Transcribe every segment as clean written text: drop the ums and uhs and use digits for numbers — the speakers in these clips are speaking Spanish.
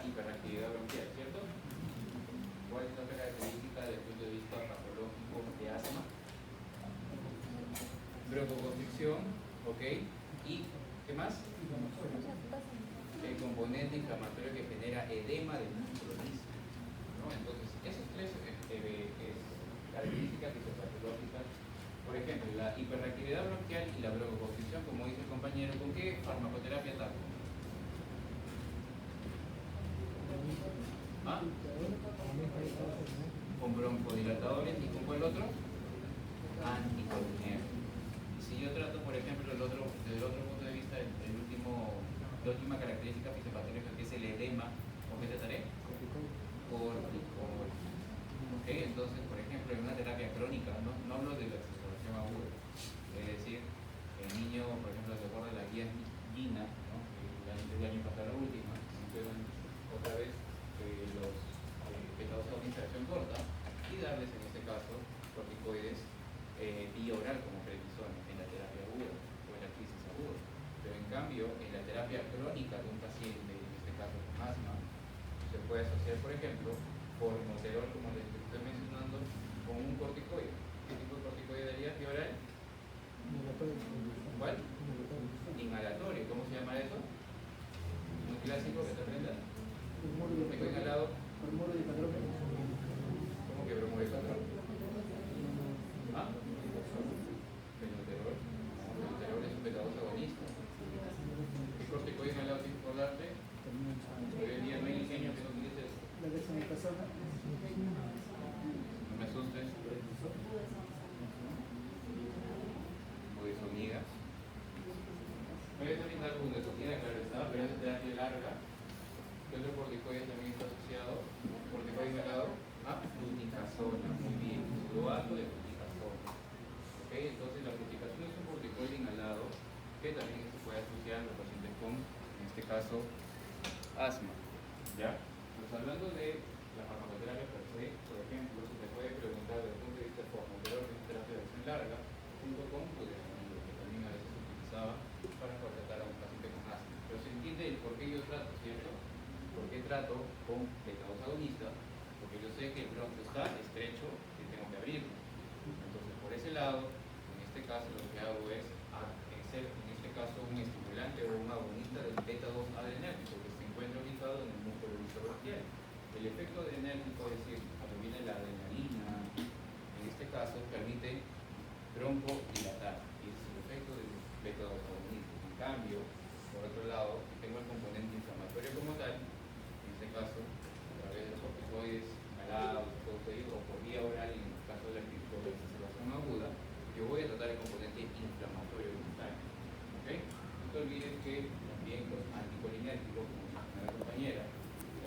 hiperactividad bronquial, ¿cierto? ¿Cuál es otra característica desde el punto de vista patológico de asma? Broncoconstricción, ¿ok? ¿Y qué más? El componente inflamatorio que genera edema del músculo liso, ¿no? Entonces, esas tres características fisiopatológicas, por ejemplo, la hiperactividad bronquial y la broncoconstricción, como dice el compañero, ¿con qué farmacoterapia ataco? ¿Ah? Con broncodilatadores y con cuál otro? Anticolinérgicos. Y si yo trato, por ejemplo, desde el otro punto de vista, la última característica fisiopatológica que es el edema, ¿con qué trataré? Corticoide. ¿Ok? Entonces, por ejemplo, en una terapia crónica, no hablo de la exacerbación aguda, es decir, el niño, por ejemplo, se acuerda de la guía Gina, ¿no? El año pasado la última, otra vez los que causan una interacción corta y darles en este caso corticoides vía oral como prednisona en la terapia aguda o en la crisis aguda. Pero en cambio, en la terapia crónica de un paciente, en este caso con asma, se puede asociar, por ejemplo, formoterol, como les estoy mencionando, con un corticoide. ¿Qué tipo de corticoide daría vía oral? ¿Cuál? Inhalatorio. ¿Cómo se llama eso? Un clásico que te aprendan. Tengo inhalado. ¿Cómo que bromodilatador? ¿Ah? Fenoterol. Fenoterol es un beta-2 agonista. ¿Qué corticoide inhalado tienes que acordarte? Hoy en día no hay diseño que no utilice eso. La dexametasona. No me asustes. Budesonida. Puede ser una budesonida, claro está, pero es de terapia larga. ¿Qué otro corticoide también está asociado? Corticoide inhalado a fluticasona. Muy bien, sudoato de fluticasona. ¿Ok? Entonces la fluticasona es un corticoide inhalado que también se puede asociar a los pacientes con, en este caso, asma. ¿Ya? Pues hablando de la farmacoterapia per se, por ejemplo, se te puede preguntar desde el punto de vista formoterol, que es terapia de acción larga, junto con budesonida, que también a veces se utilizaba para tratar a un paciente con asma. Pero se entiende el por qué yo trato, ¿cierto? ¿Por qué trato con beta-2 agonista? Porque yo sé que el bronquio está estrecho y tengo que abrirlo. Entonces, por ese lado, en este caso lo que hago es ser, en este caso, un estimulante o un agonista del beta-2 adrenérgico que se encuentra ubicado en el músculo bronquial. El efecto adrenérgico, es decir, cuando viene la adrenalina, en este caso, permite broncodilatar, y es el efecto del beta-2 agonista. En cambio, por otro lado, si tengo el componente inflamatorio como tal, en este caso, a través de los corticoides inhalados, o por vía oral, en el caso de la exacerbación aguda, yo voy a tratar el componente inflamatorio como tal. ¿Ok? No te olvides que también los anticolinérgicos, como mencionó la compañera,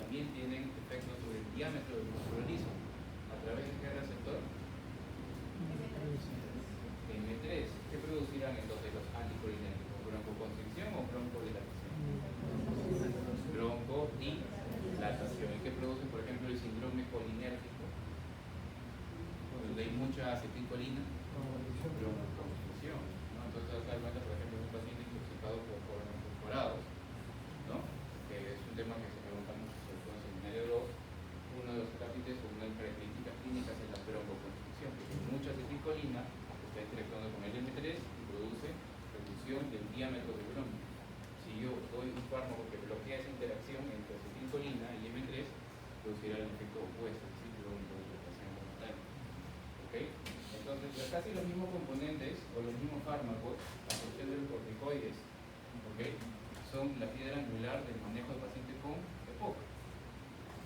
también tienen efectos sobre el diámetro del músculo liso. ¿A través de qué receptor? M3. ¿Qué producirán entonces los anticolinérgicos? ¿Broncoconstricción o broncodilatación? Broncodilatación. ¿Y qué producen, por ejemplo, el síndrome colinérgico? Donde hay mucha acetilcolina, broncoconstricción, ¿no? Entonces, vas a dar cuenta, por ejemplo, de un paciente intoxicado por coronas fosforados, ¿no? Que es un tema que se pregunta mucho, sobre todo en seminario 2. Uno de los cápites o una de las características clínicas es la broncoconstricción, que tiene mucha acetilcolina, que está interactuando con el M3 y produce reducción del diámetro del bronquio. Si yo doy un fármaco que bloquea esa interacción entre acetilcolina y M3, producirá el efecto opuesto, es decir, broncodilatación como tal. ¿Ok? Entonces, casi los mismos componentes o los mismos fármacos, la función de los corticoides, ¿ok?, son la piedra angular del manejo del paciente con EPOC.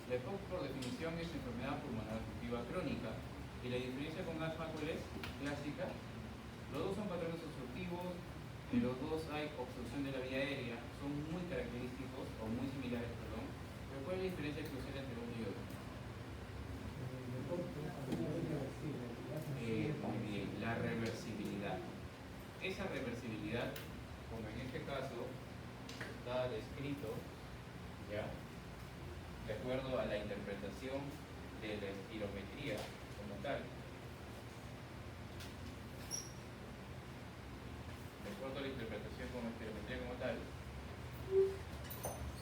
La EPOC, por definición, es enfermedad pulmonar obstructiva crónica, y la diferencia con asma, ¿cuál es? Clásica. Los dos son patrones obstructivos, en los dos hay obstrucción de la vía aérea, son muy característicos, o muy similares, perdón, pero ¿cuál es la diferencia crucial entre uno y otro? Muy bien, la reversibilidad. Esa reversibilidad, como en este caso está descrito, ¿ya?, de acuerdo a la interpretación de la espirometría como tal. De acuerdo a la interpretación como espirometría como tal,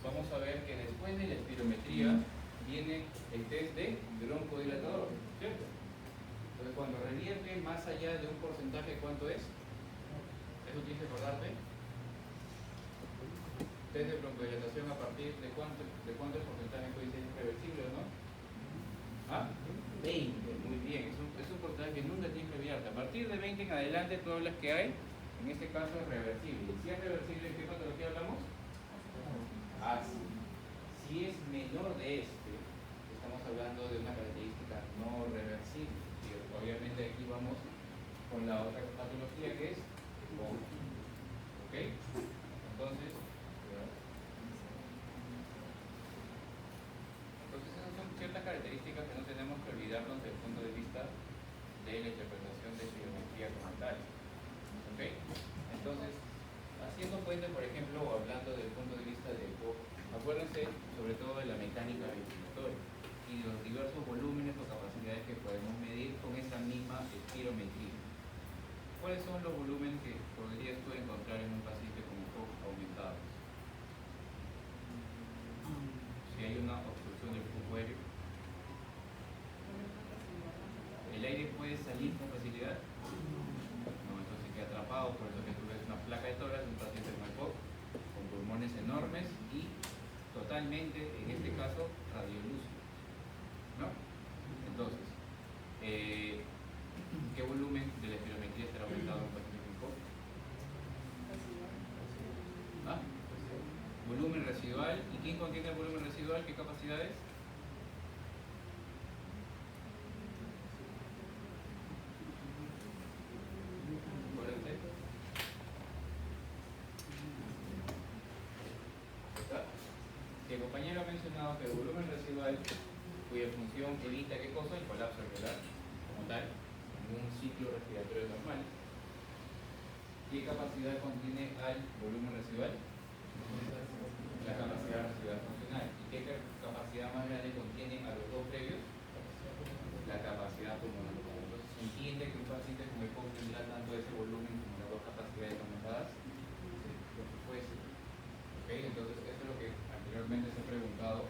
vamos a ver que después de la espirometría allá de un porcentaje, ¿cuánto es? ¿Eso tienes que acordarte? Test de broncodilatación a partir de cuánto el porcentaje puede ser irreversible o no? ¿Ah? 20, muy bien. Es un porcentaje que nunca tienes que olvidarte. A partir de 20 en adelante, todas las que hay, en este caso es reversible. Si es reversible, ¿en qué patología hablamos? Así. Si es menor de este, estamos hablando de una característica no reversible. Y obviamente aquí vamos con la otra patología que es OCA. ¿Ok? Entonces, esas son ciertas características que no tenemos que olvidarnos desde el punto de vista de la interpretación de geometría como tal. ¿Ok? Entonces, haciendo puente, por ejemplo, o hablando desde el punto de vista de ECO, acuérdense sobre todo de la mecánica ventilatoria y de los diversos volúmenes o capacidades que podemos medir con esa misma espirometría. ¿Cuáles son los volúmenes que podrías tú encontrar en un paciente con ECO aumentados? Si hay una obstrucción del flujo aéreo, ¿el aire puede salir con facilidad? No, entonces queda atrapado. Por eso que tú ves una placa de tórax de un paciente con ECO con pulmones enormes y totalmente, en este caso, radiolúcidos, ¿no? Entonces, ¿qué volumen de la espirometría estará aumentado en un paciente con ECO? ¿Ah? Volumen residual. ¿Y quién contiene el volumen residual? ¿Qué capacidades? El compañero ha mencionado que el volumen residual, cuya función evita ¿qué cosa? El colapso alveolar, como tal, en un ciclo respiratorio normal. ¿Qué capacidad contiene al volumen residual? La capacidad residual funcional. ¿Y qué capacidad más grande contiene a los dos previos? La capacidad pulmonar. Entonces, ¿se entiende que un paciente con ECO tendrá tanto ese volumen como las dos capacidades aumentadas? Sí, por supuesto. ¿Okay? Entonces, eso es lo que anteriormente se ha preguntado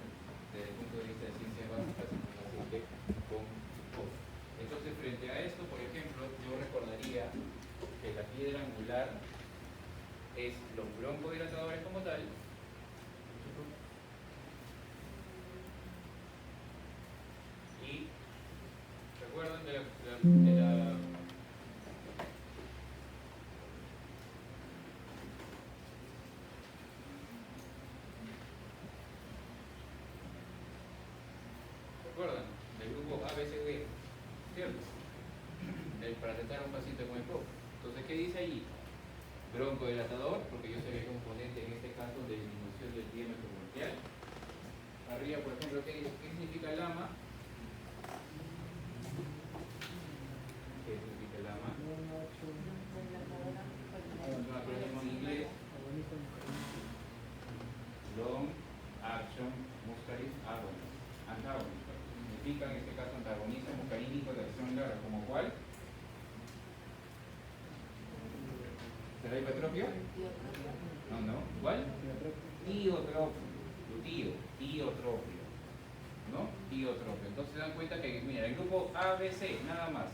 desde el punto de vista de ciencias básicas en un paciente con ECO. Entonces, frente a esto, por ejemplo, yo recordaría que la piedra angular es los broncodilatadores como tal, y recuerden de la ¿recuerdan? Del grupo ABCD, ¿cierto? Para tratar a un paciente con ECO. Entonces, ¿qué dice allí? Broncodilatador, porque yo sé que hay componente en este caso de disminución del diámetro bronquial. Arriba, por ejemplo, ¿qué significa lama? ¿Qué significa lama? Es un acrónimo en inglés. Long Action Muscarinic Agonist. Antagonist. Significa en este caso antagonista muscarínico de acción larga. ¿Como cuál? ¿Será hipertrofia? No. ¿Cuál? Tiotropio. ¿No? Tiotropio. Entonces se dan cuenta que, mira, el grupo ABC, nada más.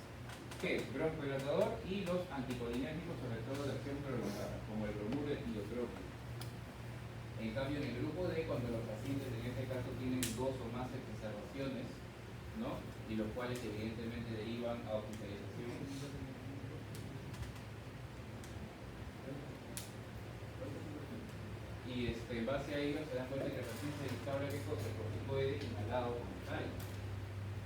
¿Qué es? Broncodilatador y los anticolinérgicos, sobre todo de acción prolongada, como el bromuro de tiotropio. En cambio, en el grupo D, cuando los pacientes en este caso tienen dos o más exacerbaciones, ¿no? Y los cuales evidentemente derivan a hospitalización. Y en base a ello se dan cuenta que el paciente se instaura ¿qué cosa? El corticoide inhalado como tal,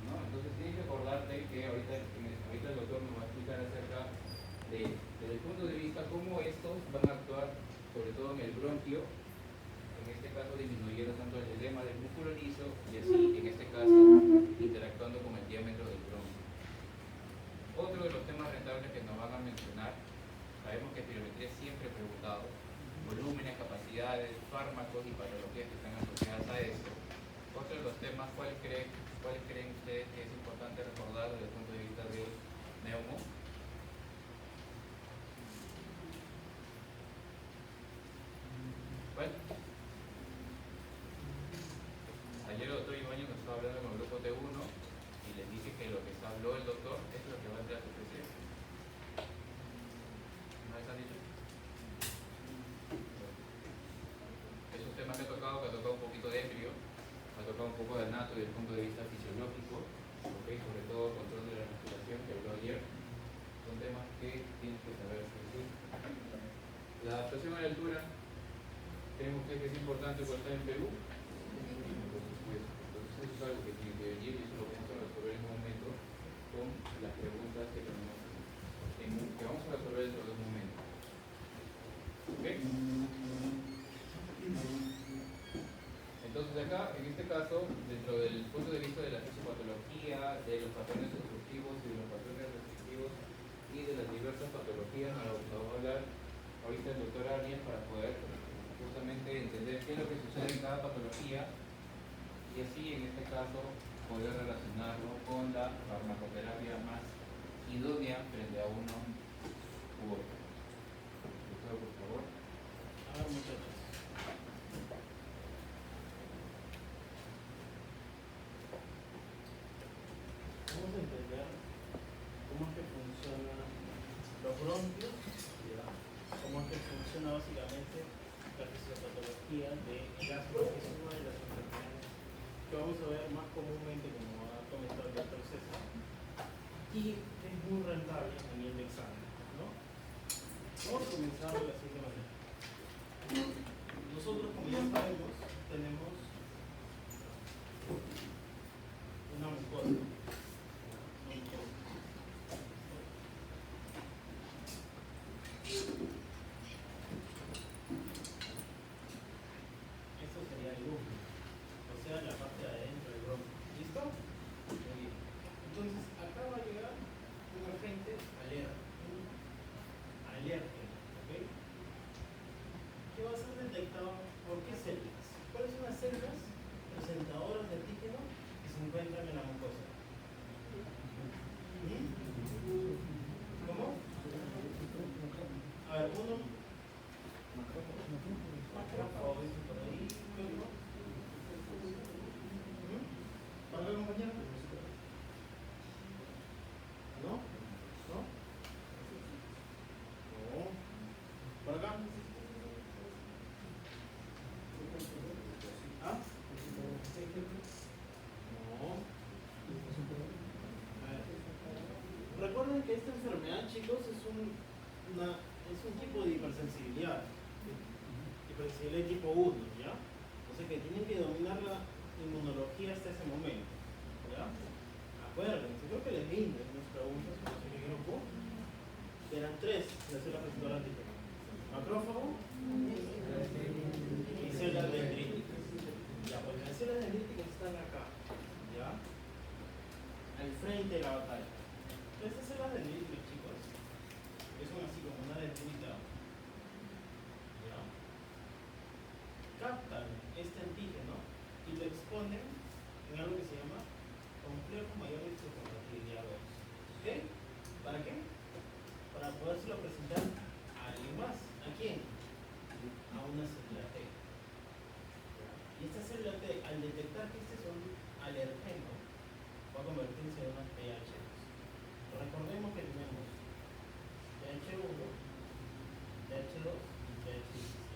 ¿no? Entonces tienes que acordarte que ahorita el doctor nos va a explicar acerca de, desde el punto de vista cómo estos van a actuar sobre todo en el bronquio, en este caso disminuyendo tanto el edema del músculo liso y así en este caso interactuando con el diámetro del bronquio. Otro de los temas rentables que nos van a mencionar, sabemos que espirometría siempre he preguntado, volúmenes, capacidades, fármacos y patologías que están asociadas a esto. Otro de los temas, ¿cuáles creen ustedes que es importante recordar desde el punto de vista del neumo? ¿Cuál? Ayer el doctor Ibañez nos estaba hablando con el grupo T1 y les dije que lo que habló el doctor es lo que va a entrar a su PC. desde el punto de vista fisiológico, ¿okay? Sobre todo control de la respiración que habló ayer, son temas que tienes que saber. ¿Sí? La adaptación a la altura, ¿creemos que es importante cuando está en Perú? Por supuesto. Entonces eso es algo que tiene que venir y eso lo vamos a resolver en un momento con las preguntas que tenemos que vamos a resolver dentro de un momento. ¿Ok? Entonces acá, en este caso, dentro del punto de vista de la fisiopatología, de los patrones obstructivos y de los patrones restrictivos y de las diversas patologías, nos va a hablar ahorita el doctor Arias para poder justamente entender qué es lo que sucede en cada patología y así, en este caso, poder relacionarlo con la farmacoterapia más idónea frente a uno u otro. Doctor, por favor. A ver, muchachos. Vamos a entender cómo es que funcionan los bronquios, ¿ya? Cómo es que funciona básicamente la fisiopatología del asma, que es una de las enfermedades que vamos a ver más comúnmente, como ha comentado el doctor César, y es muy rentable a nivel de examen, ¿no? Vamos a comenzar de la siguiente manera. Nosotros, como ya sabemos, tenemos una mucosa. Esto sería el bronquio, o sea, la parte de adentro del bronquio. ¿Listo? Muy bien. Entonces, acá va a llegar un agente alérgeno, ¿ok? Que va a ser detectado por qué células. ¿Cuáles son las células presentadoras de antígeno que se encuentran en la mucosa? ¿Cómo? A ver, uno. Macrófago, dice por ahí. ¿Qué otro? ¿Para qué, compañero? ¿No? ¿No? No. ¿Por acá? ¿Ah? No. A ver. Recuerden que esta enfermedad, chicos, es un tipo de hipersensibilidad. Hipersensibilidad tipo 1, ¿ya? O sea que tienen que dominar la inmunología hasta ese momento, ¿ya? Acuérdense, creo que les di en las preguntas, no sé qué grupo, eran 3 las células presentadoras de antígeno: macrófago y células dendríticas. Ya, pues las células dendríticas están acá, ¿ya? Al frente de la batalla. Estas células dendríticas, chicos, que son así como una dendrita, ¿ya? Captan este antígeno y lo exponen en algo que se llama complejo mayor de histocompatibilidad 2. ¿Ok? ¿Para qué? Para podérselo presentar a alguien más. ¿A quién? A una célula T. Y esta célula T, al detectar que este es un alergeno, va a convertirse en una pH2. Recordemos que tenemos pH1, pH2 y pH17.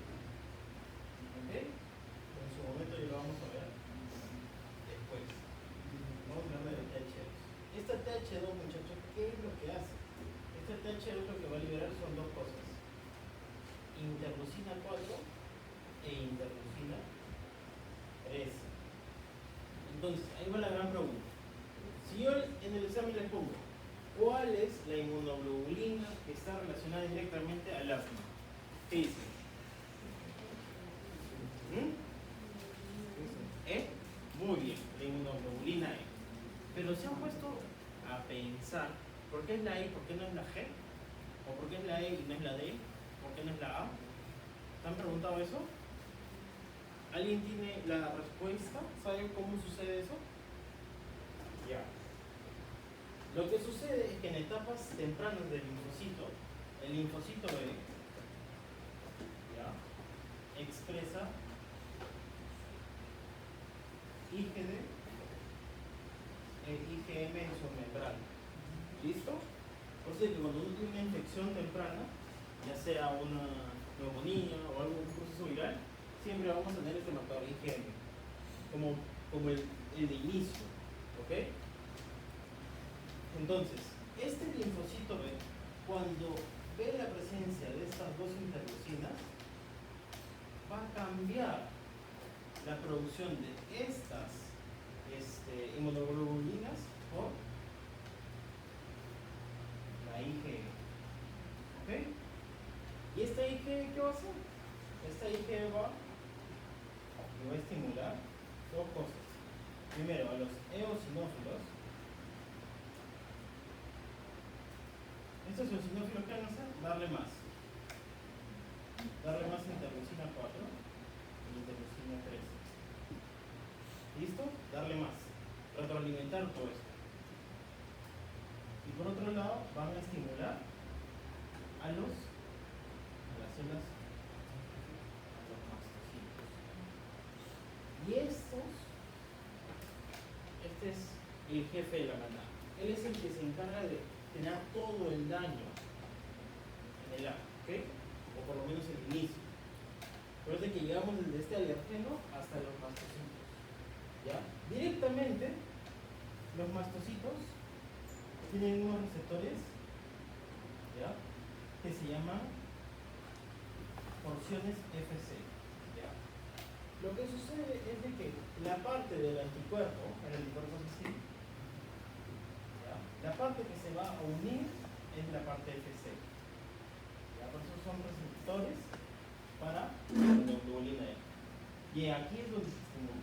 ¿Ok? En su momento ya lo vamos a ver después. Vamos a hablar de TH2. Esta TH2, muchachos, ¿qué es lo que hace? Esta TH2 lo que va a liberar son dos cosas: interleucina 4 e interleucina 3. Entonces, ahí va la gran pregunta. Si yo en el examen les pongo ¿cuál es la inmunoglobulina que está relacionada directamente al asma? ¿Qué dicen? ¿E? Muy bien, la inmunoglobulina E. Pero se han puesto a pensar ¿por qué es la E y por qué no es la G? ¿O por qué es la E y no es la D? ¿Por qué no es la A? ¿te han preguntado eso? ¿Alguien tiene la respuesta? ¿Saben cómo sucede eso? Ya. Lo que sucede es que en etapas tempranas del linfocito, el linfocito B, ¿ya?, expresa IgD e IgM en su membrana. ¿Listo? Por eso es que cuando uno tiene una infección temprana, ya sea una neumonía o algún proceso viral, siempre vamos a tener este marcador IgM como el de inicio, ¿ok? Entonces, este linfocito B, cuando ve la presencia de estas dos interleucinas, va a cambiar la producción de estas inmunoglobulinas por la IgE, ¿ok? ¿Y esta IgE qué va a hacer? Esta IgE va a estimular dos cosas. Primero, a los eosinófilos. Estos eosinófilos, ¿qué van a hacer? Darle más interleucina 4 y interleucina 3. ¿Listo? Darle más. Retroalimentar todo esto. Y por otro lado, van a estimular a las células, a los mastocitos. Y este es el jefe de la manada. Él es el que se encarga de tener todo el daño en el A, ¿ok? O por lo menos el inicio. Por eso es que llegamos desde este alergeno hasta los mastocitos. ¿Ya? Directamente, los mastocitos tienen unos receptores, ¿ya?, que se llaman porciones Fc. ¿Ya? Lo que sucede es de que la parte del anticuerpo, el anticuerpo es así, ¿ya?, la parte que se va a unir es la parte Fc. ¿Ya? Por eso son receptores para la inmunoglobulina E. Y aquí es donde se estimula.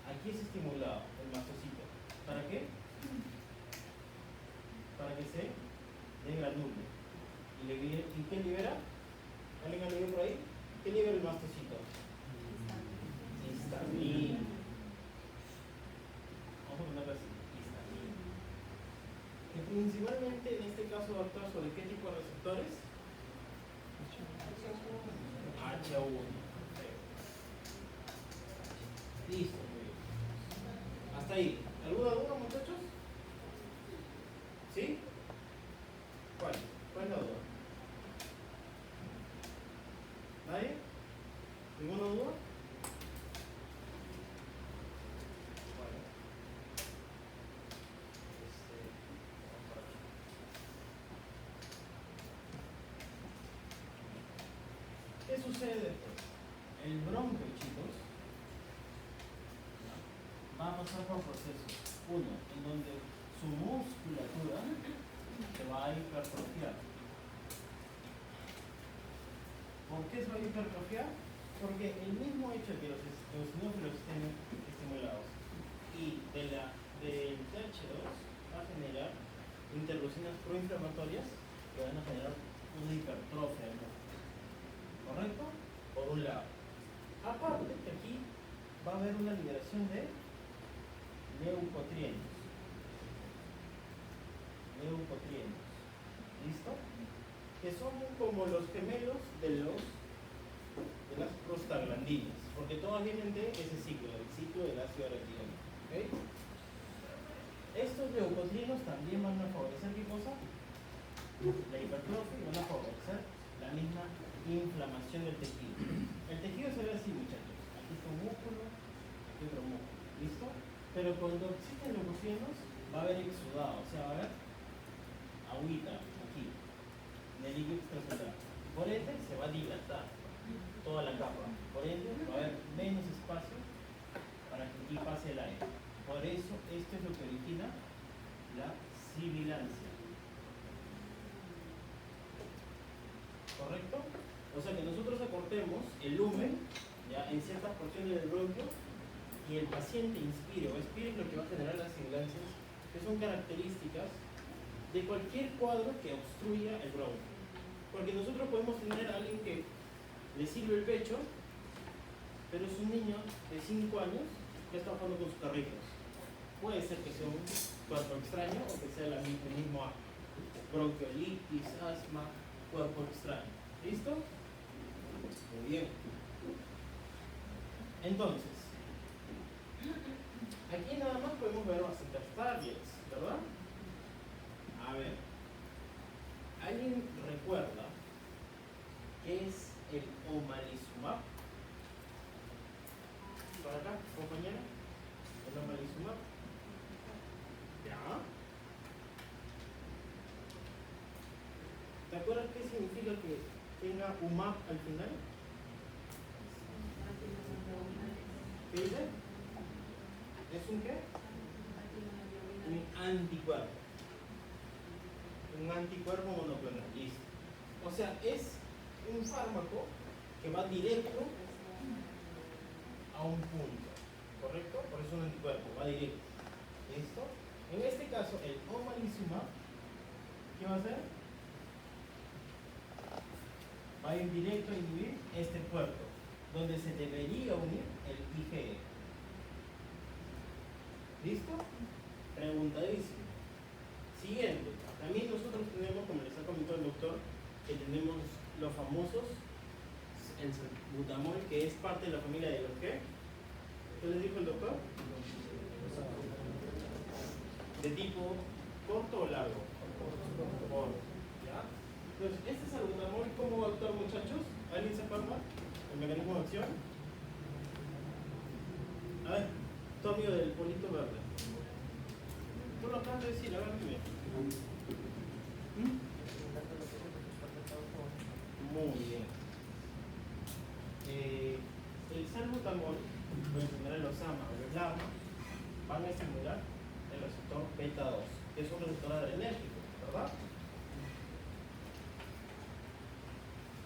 Aquí es estimulado el mastocito. ¿Para qué? Para que se degranule. ¿Y qué libera? ¿Alguien ha leído por ahí? ¿Qué libera el mastocito? Histamina. Vamos a ponerlo así, histamina. Que principalmente en este caso va a actuar sobre qué tipo de receptores? H1. Listo, muy bien. Hasta ahí. ¿Alguna duda, muchachos? ¿Sí? ¿Cuál? ¿Cuál es la duda? ¿Nadie? ¿Ninguna duda? Bueno. Vamos por aquí. ¿Qué sucede después? El bronquio, chicos, va a pasar por procesos. Uno, en donde su musculatura se va a hipertrofiar. ¿Por qué se va a hipertrofiar? Porque el mismo hecho de que los eosinófilos estén estimulados y del TH2 va a generar interleucinas proinflamatorias que van a generar una hipertrofia del músculo. ¿Correcto? Por un lado. Aparte que aquí va a haber una liberación de leucotrienos. ¿Listo? Que son como los gemelos de las prostaglandinas, porque todas vienen de ese ciclo, el ciclo del ácido araquidónico. ¿Okay? Estos leucotrienos también van a favorecer ¿qué cosa? La hipertrofia, y van a favorecer la misma inflamación del tejido. El tejido se ve así, muchachos. Aquí está un músculo, aquí otro músculo. ¿Listo? Pero cuando existen leucotrienos va a haber exudado, o sea, va a haber agüita aquí, en el líquido extracelular. Por ende, se va a dilatar toda la capa. Por ende, va a haber menos espacio para que aquí pase el aire. Por eso, esto es lo que origina la sibilancia. ¿Correcto? O sea, que nosotros acortemos el lumen, ya, en ciertas porciones del bronquio, y el paciente inspire o expire, lo que va a generar las sibilancias, que son características de cualquier cuadro que obstruya el bronquio. Porque nosotros podemos tener a alguien que le sirve el pecho, pero es un niño de 5 años que está jugando con sus carritos. Puede ser que sea un cuerpo extraño o que sea el mismo bronquiolitis, asma, cuerpo extraño. ¿Listo? Muy bien. Entonces, aquí nada más podemos ver bastantes targets, ¿verdad? A ver, ¿alguien recuerda qué es el omalizumab? ¿Por acá, compañera? El recuerdas qué significa que tenga UMAP al final? ¿Qué dice? ¿Es un qué? Un anticuerpo. Un anticuerpo monoclonal. Listo. O sea, es un fármaco que va directo a un punto. ¿Correcto? Por eso es un anticuerpo, va directo. ¿Listo? En este caso, el omalizumab, ¿qué va a hacer? Va a ir directo a inhibir este puerto, donde se debería unir el IgE. ¿Listo? Preguntadísimo. Siguiente. También nosotros tenemos, como les ha comentado el doctor, que tenemos los famosos, el salbutamol, que es parte de la familia de los ¿qué? ¿Qué les dijo el doctor? ¿De tipo corto o largo? Corto. ¿Ya? Entonces, este salbutamol, ¿cómo va a actuar, muchachos? ¿Alguien se acuerda? ¿El mecanismo de acción? A ver, tu amigo del polito verde. Tú lo acabas de decir, a ver, dime. Muy bien. El salbutamol, en general los AMA o los LAMA, van a estimular el receptor beta 2, que es un receptor adrenérgico, ¿verdad?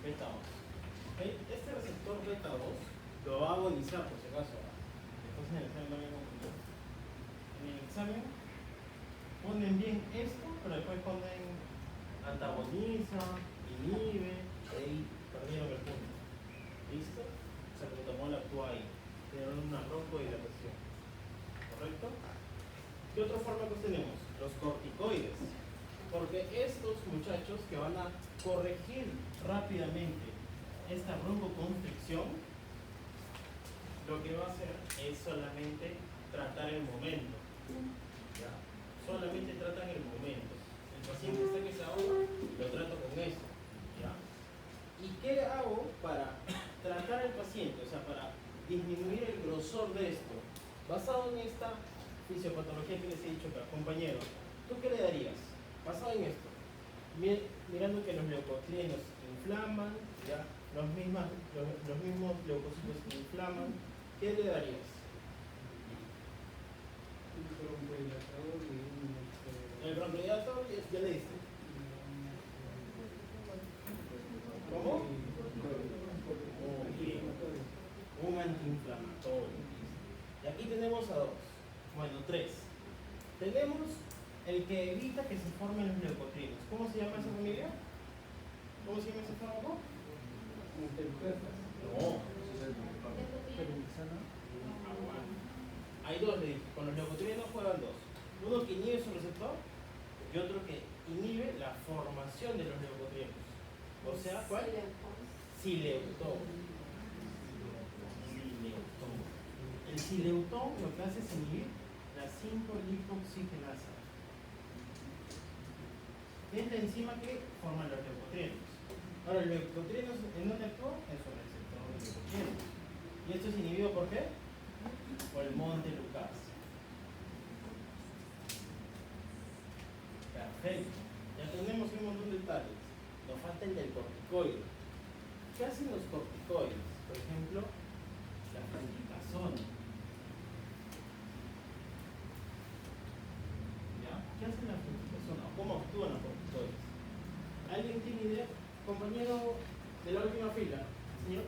Beta 2. ¿Okay? Este receptor beta 2 lo va a agonizar, por si acaso. Después en el examen también vamos a ver. En el examen ponen bien esto, pero después ponen antagoniza, inhibe, ahí perdieron el punto. ¿Listo? Salbutamol actúa ahí, tienen una broncodilatación. ¿Correcto? ¿Qué otros fármacos tenemos? Los corticoides. Porque estos muchachos que van a corregir rápidamente esta broncoconstricción, lo que va a hacer es solamente tratar el momento. ¿Ya? Solamente tratan el momento. El paciente está que se ahoga, lo trato con esto. ¿Ya? ¿Y qué hago para tratar al paciente? O sea, para disminuir el grosor de esto. Basado en esta fisiopatología que les he dicho acá, compañero, ¿tú qué le darías? Basado en esto, mirando que los leucocienos inflaman, ¿ya? Los mismos leucocitos inflaman, ¿qué le darías? El broncodilatador ya le diste. ¿Cómo? Muy bien. Un antiinflamatorio. Y aquí tenemos a dos. Bueno, tres. Tenemos el que evita que se formen los leucotrienos. ¿Cómo se llama esa familia? ¿Cómo se llama ese fármaco? No. Hay dos, le dije. Con los leucotrienos juegan dos. Uno que inhibe su receptor y otro que inhibe la formación de los leucotrienos. O sea, ¿cuál? Sileutón. El sileutón lo que hace es inhibir la 5-lipoxigenasa. Es la enzima que forma los leucotrienos. Ahora, el leucotrienos, ¿en dónde actúa? En su receptor de leucotrienos. ¿Y esto es inhibido por qué? Por el Montelukast. Perfecto. Ya tenemos un montón de detalles. Nos falta el del corticoide. ¿Qué hacen los corticoides? Por ejemplo, la fluticasona. ¿Ya? ¿Qué hacen la fluticasona? ¿Cómo actúan los corticoides? ¿Alguien tiene idea? Compañero de la última fila. Señor,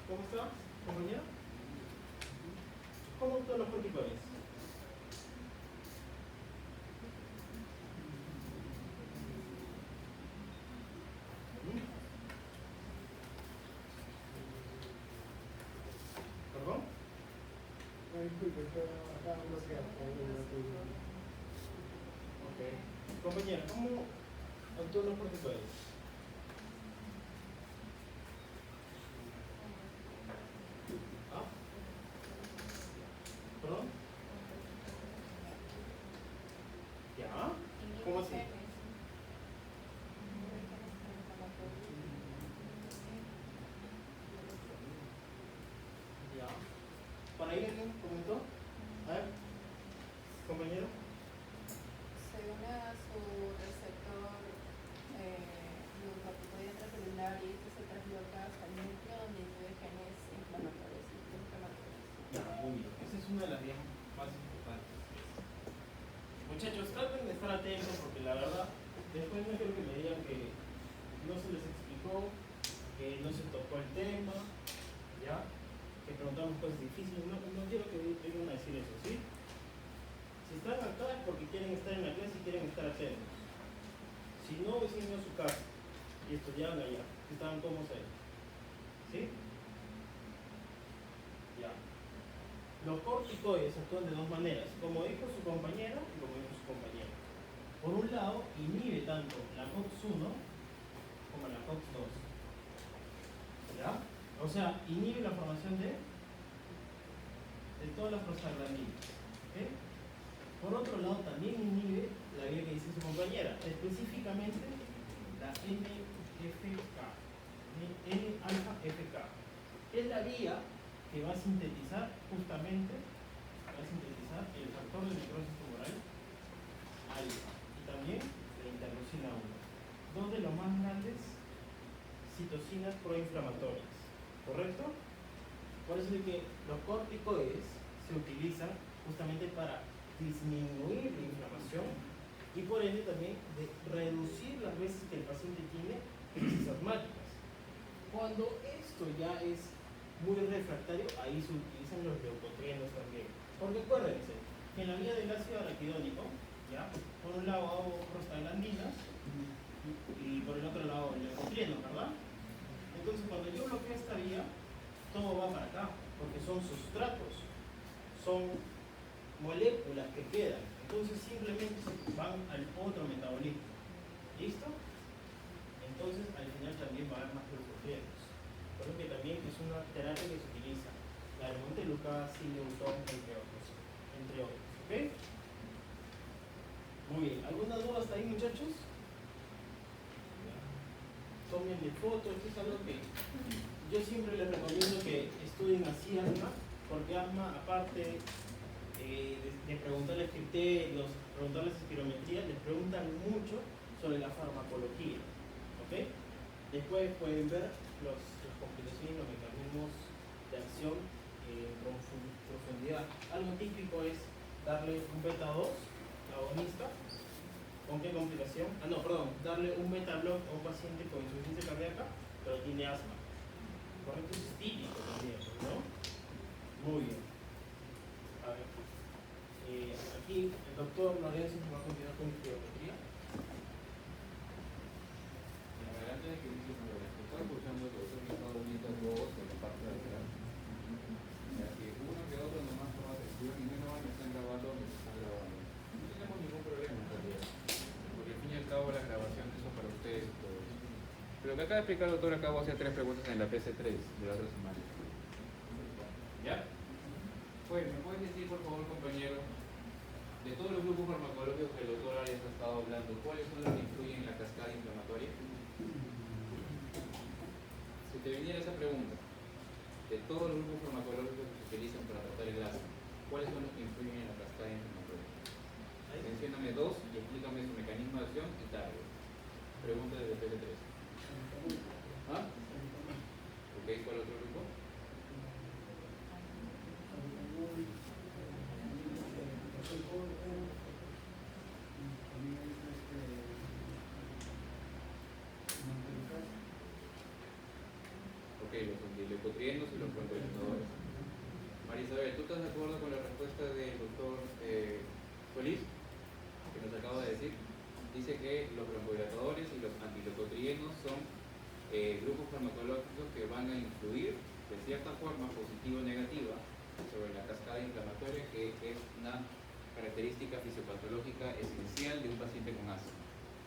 ¿cómo está? Compañero. ¿Cómo actúan los corticoides? ¿Perdón? Ok. Compañero, ¿cómo actúan los corticoides? ¿Ah? ¿Perdón? ¿Ya? ¿Cómo así? Ya. ¿Para ahí alguien comentó? A ver, compañero. Se une a su receptor colocadas al núcleo donde incluye genes inflamatorios y inflamatorios. Ya, muy bien. Esa es una de las vías más importantes. Muchachos, traten de estar atentos porque la verdad, después no quiero que me digan que no se les explicó, que no se tocó el tema, ¿ya? Que preguntamos cosas difíciles. No, no quiero que vengan a decir eso, ¿sí? Si están acá es porque quieren estar en la clase y quieren estar atentos. Si no, hubiesen ido a su casa y estudiaban allá, que estaban cómodos ahí. ¿Sí? Ya. Los corticoides actúan de dos maneras, como dijo su compañera y como dijo su compañero. Por un lado, inhibe tanto la COX-1 como la COX-2. ¿Ya? O sea, inhibe la formación de todas las prostaglandinas. ¿Ok? Por otro lado, también inhibe la vía que dice su compañera, específicamente la NFK, N-alfa-FK, que es la vía que va a sintetizar justamente el factor de necrosis tumoral alfa y también la interleucina 1, dos de los más grandes citocinas proinflamatorias, ¿correcto? Por eso es que los corticoides se utilizan justamente para disminuir la inflamación y por ende también de reducir las veces que el paciente tiene crisis asmáticas. Cuando esto ya es muy refractario, ahí se utilizan los leucotrienos también. Porque acuérdense, que en la vía del ácido araquidónico, ¿ya? Por un lado hago prostaglandinas y por el otro lado el leucotrieno, ¿verdad? Entonces cuando yo bloqueo esta vía, todo va para acá, porque son sustratos, son moléculas que quedan, entonces simplemente van al otro metabolismo. ¿Listo? Entonces al final también va a haber más leucotrienos. Por lo que también es una terapia que se utiliza, la de montelukast, sileuton, entre otros. ¿Ok? Muy bien. ¿Alguna duda hasta ahí, muchachos? Tómenle fotos, esto es algo que yo siempre les recomiendo que estudien así asma, porque asma, aparte de preguntarles criterios, preguntarles espirometría, les preguntan mucho sobre la farmacología. ¿Ok? Después pueden ver las complicaciones y los mecanismos de acción en profundidad. Algo típico es darle un beta-2 agonista. ¿Con qué complicación? Darle un beta-block a un paciente con insuficiencia cardíaca, pero tiene asma. Correcto, eso es típico también, ¿no? Muy bien. A ver. Aquí el doctor Lorenzo va a continuar con geometría. Antes de que inicie con lo que estaba escuchando, el profesor me estaba viendo todos en la parte de atrás. O sea, que uno que otro nomás toma atención y menos mal me están grabando donde se están grabando. No tenemos ningún problema en realidad. Porque al fin y al cabo la grabación es eso para ustedes y todo eso. Pero que acaba de explicar el doctor, acabo de hacer 3 preguntas en la PC3 de la otra semana. ¿Ya? Pues, ¿me pueden decir por favor, compañero, de todos los grupos farmacológicos que el doctor Arias ha estado hablando, cuáles son los que influyen en la cascada inflamatoria? Si te viniera esa pregunta, de todos los grupos farmacológicos que se utilizan para tratar el asma, ¿cuáles son los que influyen en la cascada inflamatoria? Mencióname 2 y explícame su mecanismo de acción y target. Pregunta desde PC3. ¿Ah? ¿Ok? ¿Cuál otro grupo? Ok, los antileucotrienos y los broncohilatadores. María Isabel, ¿tú estás de acuerdo con la respuesta del doctor Solís, que nos acaba de decir? Dice que los broncohilatadores y los antileucotrienos son grupos farmacológicos que van a influir de cierta forma, positiva o negativa, sobre la cascada inflamatoria, que es una característica fisiopatológica esencial de un paciente con asma.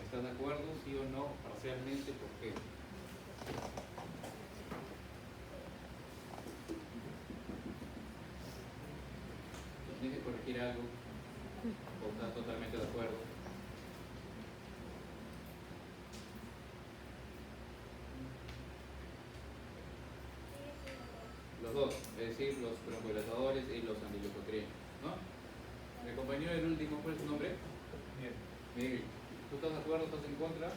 ¿Estás de acuerdo, sí o no? Parcialmente, ¿por qué? ¿Tienes que corregir algo? ¿O estás totalmente de acuerdo? Los dos, es decir, los broncohilatadores y los antileucotrienos, ¿no? Mi compañero del último, ¿cuál es su nombre? Miguel. Miguel, ¿tú estás de acuerdo? ¿Estás en contra?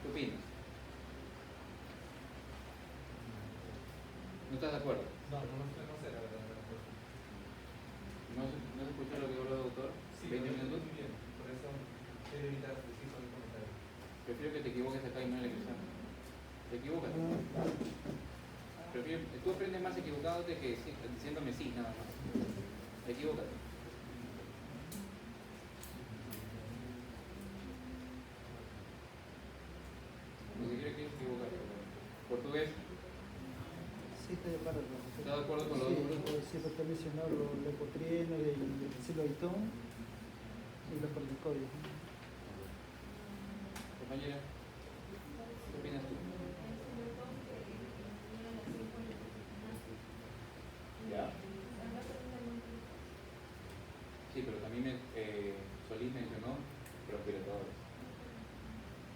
¿Qué opinas? ¿No estás de acuerdo? No sé la verdad. ¿No se escuchó lo que habló el doctor? Sí, 20 lo minutos. muy bien. Por eso quiero evitar decir con el comentario. Prefiero que te equivoques acá y no en el examen. Te equivocas. Prefiero, tú aprendes más equivocándote que diciéndome sí, nada más. Equivócate. Ni siquiera quieres equivocar. Portugués, Sí, estoy de acuerdo. ¿estás de acuerdo con los Sí, dos grupos? sí, porque he mencionado los lecotrieno y el siloitón y los corticoides. Compañera, ¿qué opinas tú? ¿Ya? Sí, pero también Solís mencionó propietadores.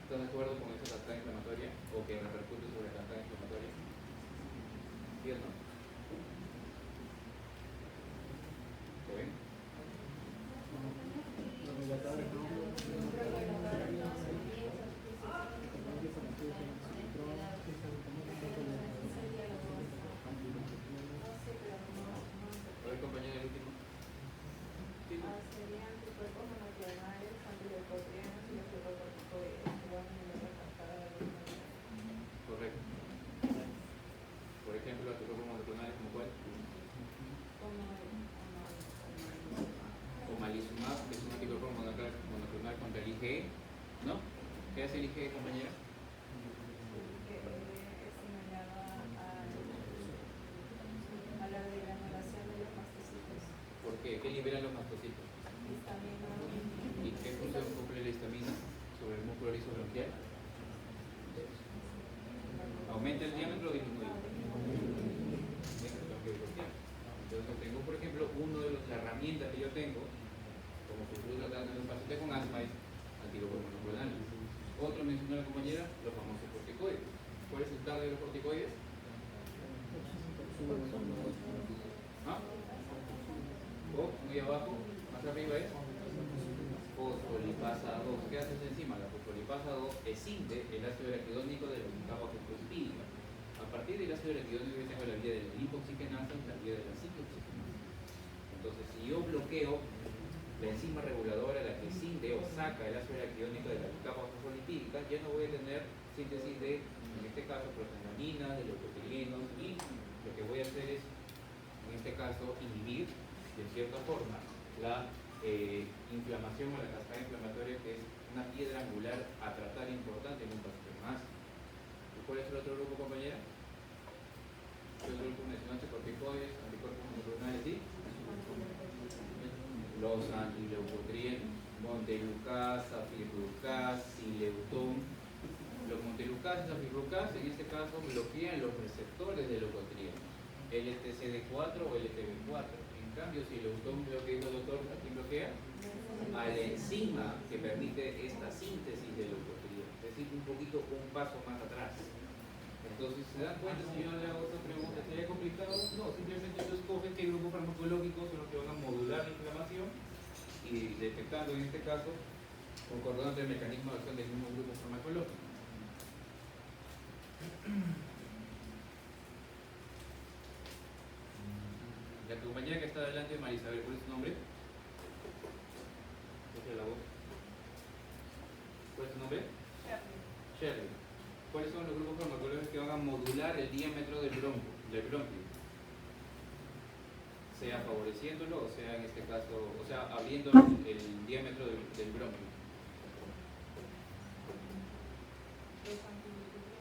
¿Estás de acuerdo con esa cascada inflamatoria o que repercute sobre la cascada inflamatoria? ¿Sí o no? ¿Lo ven? Los dilatadores no. A ver, compañera, el último. Sí, ¿no? Serían anticuerpos monoclonales, antileucotrienos y los glucocorticoides que van a la cascada de los medicamentos. Correcto. Por ejemplo, anticuerpos monoclonales como cuál? Omalizumab, que es un anticuerpo monoclonal contra el IgE, ¿no? ¿Qué hace el IgE, compañera? Que es similar a la degranulación de los mastocitos. ¿Por qué? ¿Qué liberan los mastocitos? Histamina ¿Y qué función cumple la histamina sobre el músculo lisobronquial? ¿Aumenta el diámetro o disminuye? Entonces tengo, por ejemplo, una de las herramientas que yo tengo, como futuro tratando de un paciente con asma, es anticuerpos monoclonales. Otro mencionó la compañera, los famosos corticoides. ¿Cuál es el target de los corticoides? ¿Ah? O muy abajo, más arriba es fosfolipasa 2. ¿Qué hace esa enzima? La fosfolipasa 2 escinde el ácido araquidónico de la capa fosfolipídica. A partir del ácido araquidónico yo tengo la vía de la lipoxigenasa y la vía de la ciclooxigenasa. Entonces, si yo bloqueo la enzima reguladora, la que escinde o saca el ácido araquidónico de la capa fosfolipídica, ya no voy a tener síntesis de, en este caso, prostaglandinas, de leucotrienos, y lo que voy a hacer es, en este caso, inhibir, de cierta forma, la inflamación o la cascada inflamatoria, que es una piedra angular a tratar importante en un paciente más. ¿Cuál es el otro grupo, compañera? El otro grupo mencionaste corticoides, anticuerpos monoclonales y los antileucotrienos, montelukast, safirlukast, sileutón. Los montelukast y safirlukast en este caso bloquean los receptores de leucotrienos, LTCD4 o LTB4. En cambio, sileutón, lo que dijo el doctor, ¿a quién bloquea? A la enzima que permite esta síntesis de leucotrienos, es decir, un poquito un paso más atrás. Entonces, ¿se dan cuenta si yo le hago esta pregunta? ¿Sería complicado? No, simplemente tú escoges qué grupos farmacológicos son los que van a modular la inflamación y detectando en este caso, concordando el mecanismo de acción del mismo grupo farmacológico. La compañera que está adelante, Marisabel, ¿cuál es su nombre? Escucha la voz. ¿Cuál es su nombre? Shirley. ¿Cuáles son los grupos farmacológicos que van a modular el diámetro del bronquio? Sea favoreciéndolo o sea en este caso, o sea abriendo el diámetro del bronquio. Los antinucleados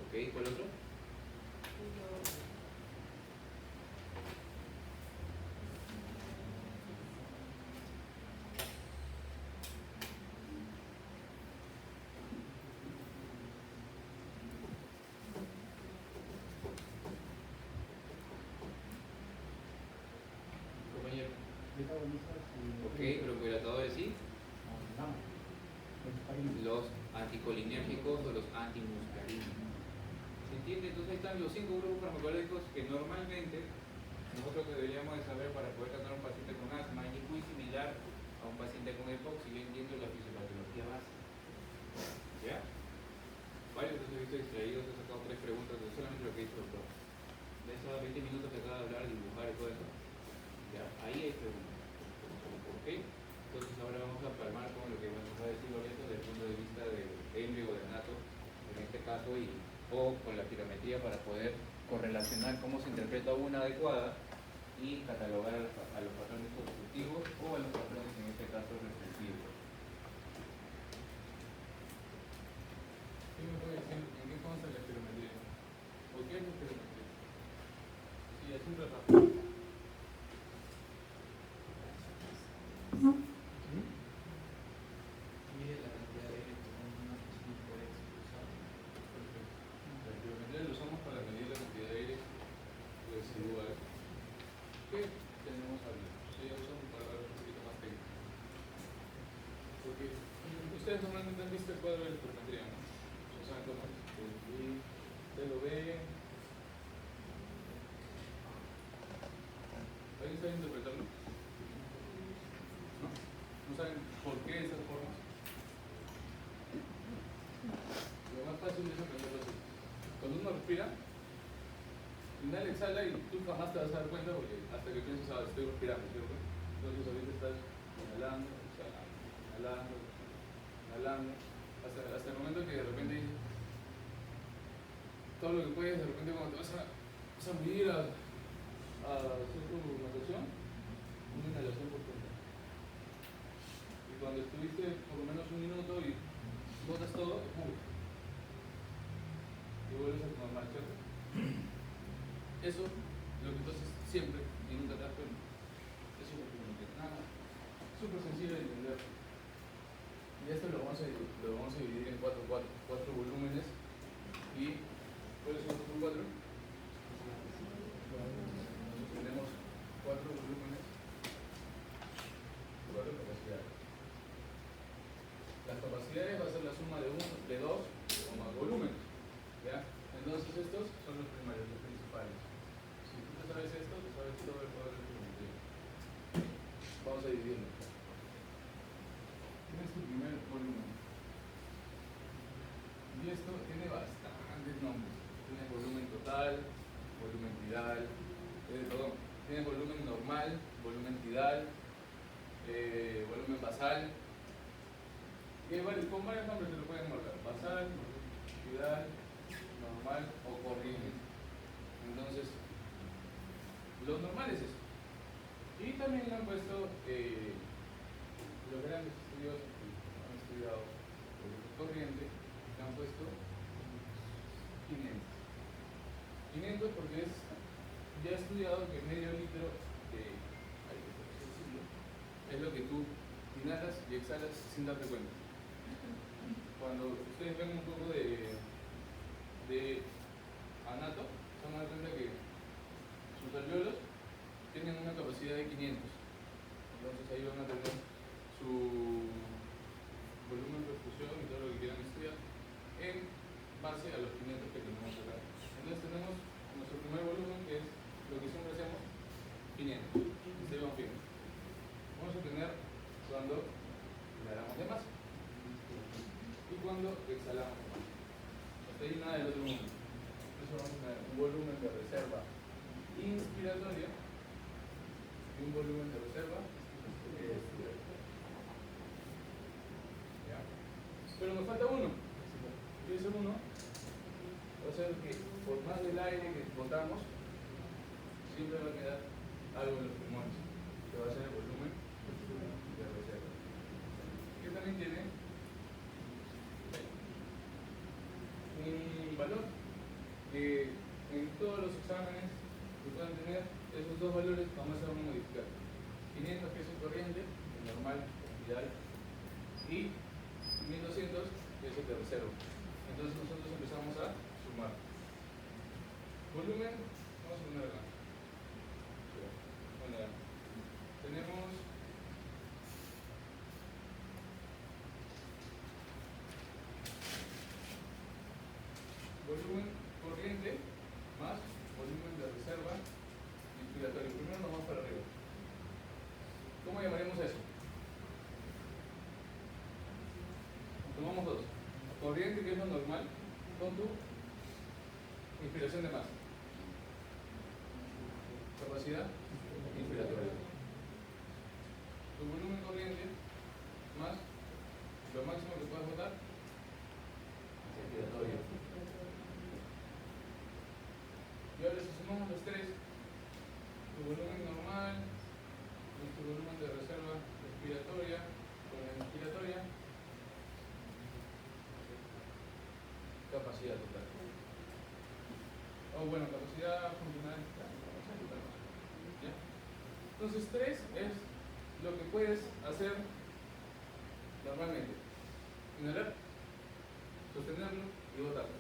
Ok, ¿cuál otro? y los Compañero. Ok, Ok, broncohilatadores sí. Los anticolinérgicos o los antimuscarínicos. ¿Se entiende? Entonces ahí están los 5 grupos farmacológicos que normalmente nosotros deberíamos de saber para poder tratar a un paciente con asma, y es muy similar a un paciente con EPOC si yo entiendo la fisiopatología básica. ¿Ya? varios de ustedes he visto distraídos, he sacado 3 preguntas de solamente lo que hizo el doctor. De esos 20 minutos que acaba de hablar, dibujar y todo eso, ya, ahí hay preguntas. ¿Ok? Entonces ahora vamos a palmar con lo que nos va a decir Loreto desde el punto de vista de Henry o de Nato, en este caso, o con la pirometría para poder correlacionar cómo se interpreta una adecuada y catalogar a los patrones constructivos o a los patrones, en este caso, restrictivos. ¿Qué me puede decir en qué consta la espirometría? ¿O qué es la espirometría? Sí, es un rápido. Mide la cantidad de aire que una persona puede expulsar. Perfecto. La espirometría lo usamos para medir la cantidad de aire residual que tenemos arriba. Sí, ya usamos para dar un poquito más técnico. Porque ustedes normalmente han visto el cuadro de la espirometría, ¿no? O sea, cómo es. Usted lo ve. ¿Alguien sabe interpretarlo? ¿No? ¿No saben por qué esas formas? Lo más fácil es aprenderlo así. Cuando uno respira, inhala, exhala y tú jamás te vas a dar cuenta porque hasta que piensas, ah, estoy respirando, ¿cierto? Entonces ahorita estás inhalando, exhalando, inhalando, inhalando, hasta el momento que de repente dices todo lo que puedes, de repente cuando te vas a medir a hacer tu natación, una inhalación profunda. Y cuando estuviste por lo menos un minuto y botas todo, ¡pum! Y vuelves a tu normal, ¿cierto? Eso, lo que entonces siempre y nunca te das cuenta. Eso es lo que no entiendo. Nada, súper sencillo de entender. Y esto lo vamos a dividir en cuatro volúmenes. ¿Y cuáles son los 4? Nosotros tenemos 4 volúmenes, 4 capacidades. Las capacidades va a ser la suma de 2 o más volúmenes. ¿Ya? Entonces estos son los primarios, los principales. Si tú te sabes esto, te sabes todo el poder de geometría. Vamos a dividirlo. Tienes tu primer volumen. Y esto tiene bastantes nombres. Tienes volumen total, volumen tidal, perdón, tienes volumen normal, volumen tidal, volumen basal. Con varios nombres se lo pueden marcar. Basal, tidal, normal o corriente. Entonces, lo normal es eso. Y también le han puesto los grandes estudiosos que han estudiado corriente, le han puesto 500. 500 porque ya he estudiado que medio litro de aire sencillo es lo que tú inhalas y exhalas sin darte cuenta. Cuando ustedes ven un poco de anato, se van a dar cuenta que sus alvéolos tienen una capacidad de 500. Entonces ahí van a tener su volumen de perfusión y todo lo que quieran estudiar en base a los 500 que tenemos acá. Entonces tenemos nuestro primer volumen, que es lo que siempre hacemos, 500. Ustedes van bien. Vamos a tener cuando inhalamos de más y cuando exhalamos de más. Hasta ahí nada del otro mundo. Entonces vamos a tener un volumen de reserva inspiratoria y un volumen de reserva expiratoria. ¿Ya? Pero nos falta uno. Y ese uno va a ser que por más del aire que botamos, siempre va a quedar algo en los pulmones, que va a ser el volumen de reserva. Que también tiene un valor que en todos los exámenes que puedan tener, esos dos valores vamos a modificar. 500 que es el corriente, el normal, el ideal, y 1200 que es el de reserva. Entonces nosotros empezamos a sumar. Volumen, vamos a poner acá. Bueno, ya. Tenemos volumen corriente más volumen de reserva inspiratorio. Primero nos vamos para arriba. ¿Cómo llamaremos eso? Tomamos dos. Corriente, que es lo normal, con tu inspiración de masa. Capacidad inspiratoria. Tu volumen corriente más lo máximo que puedas botar respiratorio. Y ahora si sumamos los tres, tu volumen normal más tu volumen de reserva respiratoria con la inspiratoria, capacidad total. O bueno, capacidad funcional, capacidad total. ¿Ya? Entonces 3 es lo que puedes hacer normalmente. Inhalar, sostenerlo y botarlo.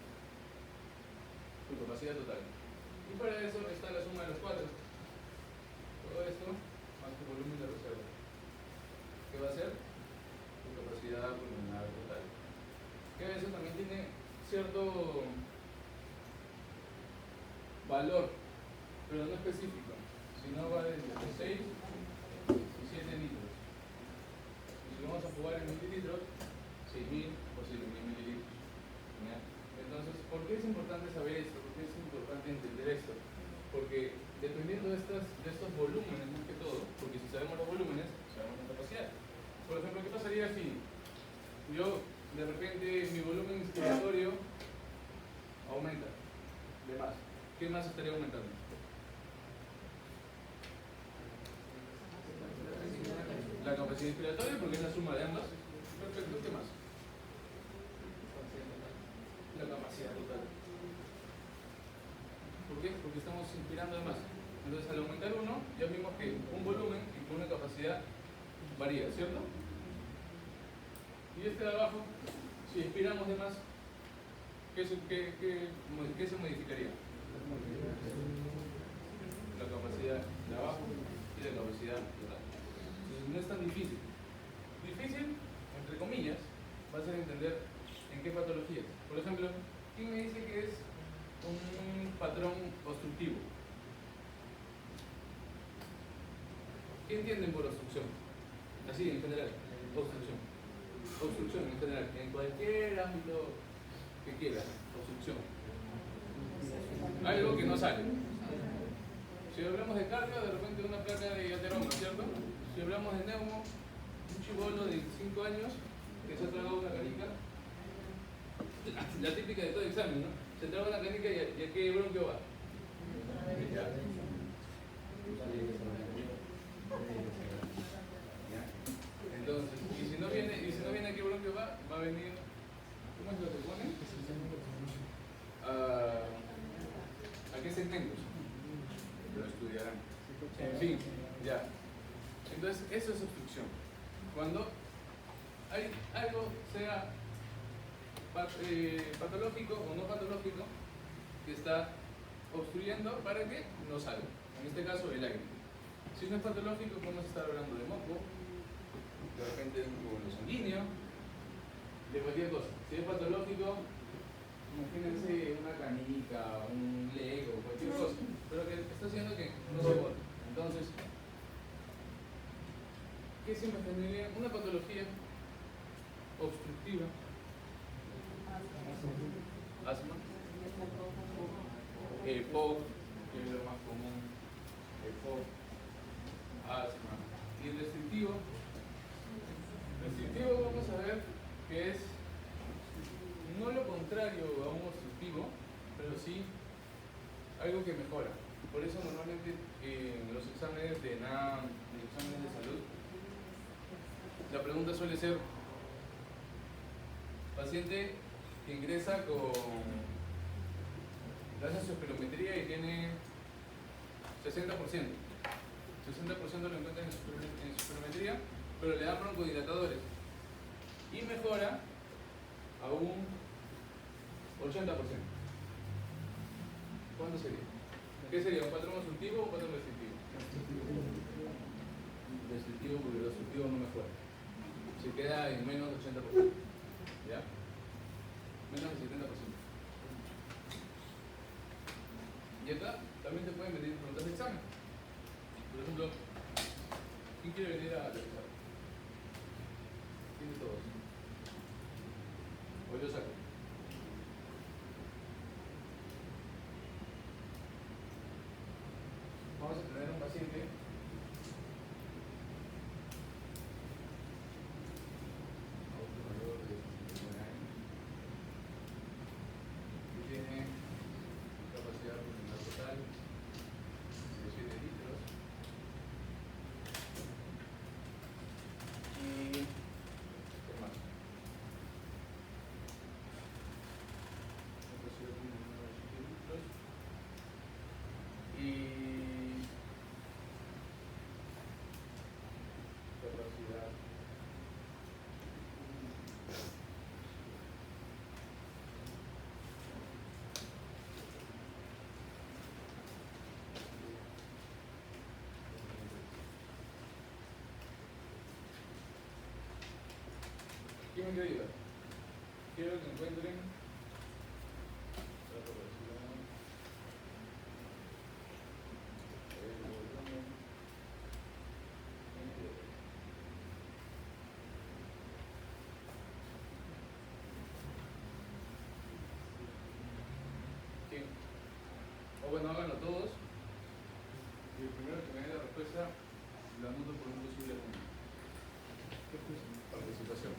Tu capacidad total. Y para eso está la suma de los 4. Todo esto más tu volumen de reserva. ¿Qué va a ser? Tu capacidad pulmonar total. Que eso también tiene cierto valor, pero no específico, sino va desde 6 y 7 litros. Y si lo vamos a jugar en mililitros, 6.000 o 7.000 mililitros. ¿Ya? Entonces, ¿por qué es importante saber esto? ¿Por qué es importante entender esto? Porque dependiendo de estos volúmenes, más que todo, porque si sabemos los volúmenes, sabemos la capacidad. Por ejemplo, ¿qué pasaría si yo de repente mi volumen inspiratorio aumenta de más? ¿Qué más estaría aumentando? La capacidad inspiratoria, porque es la suma de ambas. Perfecto, ¿qué más? La capacidad total. ¿Por qué? Porque estamos inspirando de más. Entonces, al aumentar uno, ya vimos que un volumen y una capacidad varía, ¿cierto? Y este de abajo, si inspiramos de más, ¿qué se modificaría? La capacidad de abajo y la capacidad total. Entonces, no es tan difícil. Difícil, entre comillas, va a ser entender en qué patologías. Por ejemplo, ¿quién me dice que es un patrón obstructivo? ¿Qué entienden por obstrucción? Así, en general, obstrucción. Obstrucción en general, en cualquier ámbito que quieras, obstrucción. Algo que no sale. Si hablamos de cardio, de repente una placa de ateroma, ¿cierto? Si hablamos de neumo, un chibolo de 5 años que se ha tragado una canica, la típica de todo examen, ¿no? Se traga una canica y ¿a qué bronquio va? Entonces, y si no viene a qué bronquio va a venir, ¿cómo es lo que pone? ¿A qué segmentos? Lo estudiarán. En fin, ya. Entonces, eso es obstrucción. Cuando hay algo, sea patológico o no patológico, que está obstruyendo para que no salga. En este caso, el aire. Si no es patológico, podemos estar hablando de moco, de repente de un coágulo sanguíneo, de cualquier cosa. Si es patológico, imagínense una canica, un lego, cualquier cosa, pero que está haciendo que no se bote. Entonces, ¿qué siempre tendría? Una patología obstructiva, asma, EPOC, que es lo más común, EPOC, asma, y el restrictivo. Restrictivo vamos a ver que es no lo contrario a un obstructivo, pero sí algo que mejora. Por eso normalmente en los exámenes de NAM, en los exámenes de salud, la pregunta suele ser: paciente que ingresa con la espirometría y tiene 60%. 60% lo encuentran en su espirometría, pero le dan broncodilatadores y mejora a un 80%. ¿Cuánto sería? ¿Qué sería? ¿Un patrón obstructivo o un patrón restrictivo? Restrictivo, porque el obstructivo no mejora. Se queda en menos del 80%. ¿Ya? Menos del 70%. Y acá también te pueden venir preguntas de examen. Por ejemplo, ¿quién quiere venir a realizar? ¿Quién de todos? O yo saco. me quiero ayudar. Quiero que encuentren la proporción, el volumen entre ¿quién? O bueno, háganlo todos. Y el primero que me dé la respuesta la anoto por un posible punto. Participación.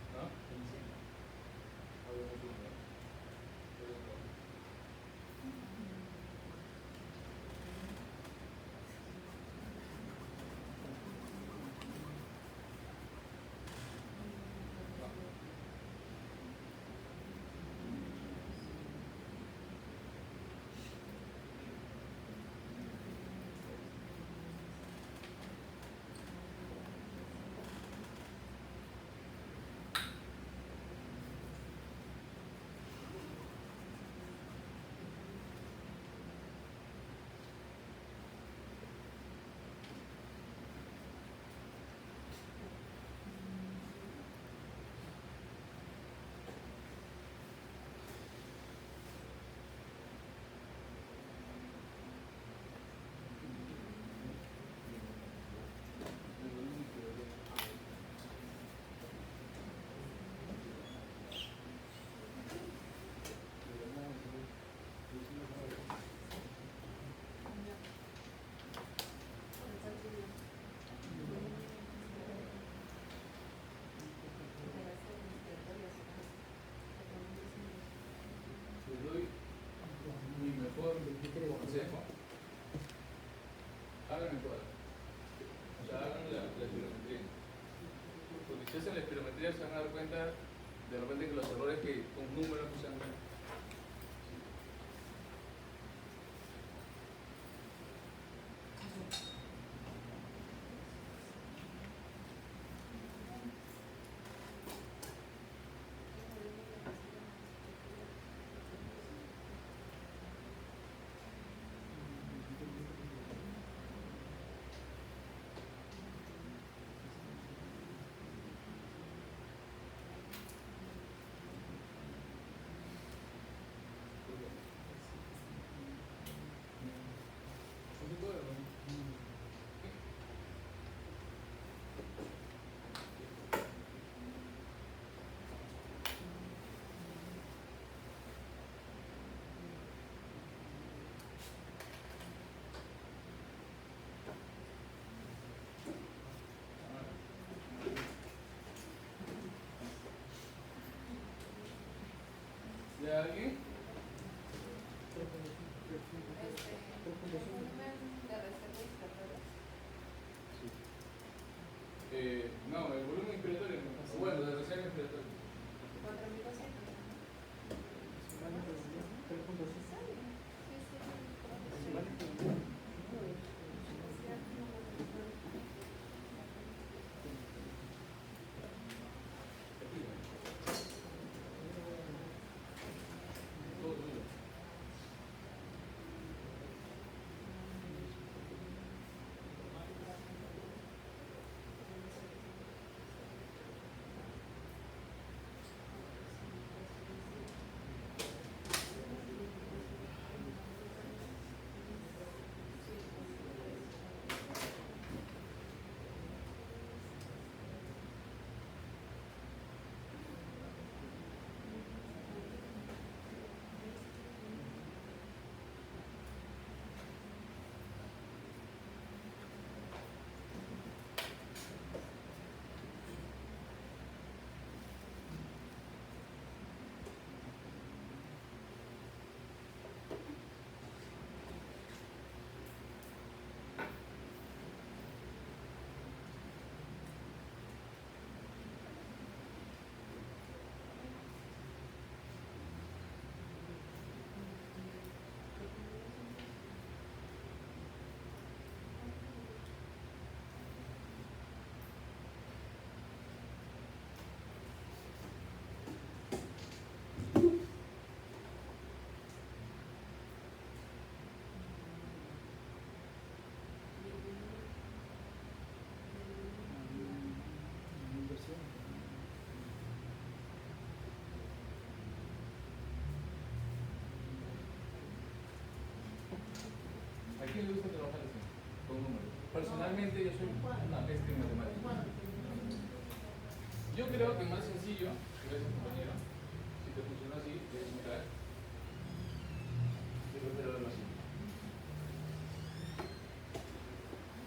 ¿No? Les doy mi mejor consejo. Hagan el cuadro. O sea, hagan la espirometría. Porque si hacen la espirometría se van a dar cuenta de repente que los errores que con números no se dan cuenta. ¿De alguien? El volumen de reserva inspiratoria. No, el volumen inspiratorio no. Bueno, de reserva inspiratoria. 4.200. personalmente yo soy una bestia en matemáticas. Yo creo que más sencillo, gracias compañero, si te funciona así, debes mirar. Yo prefiero verlo así.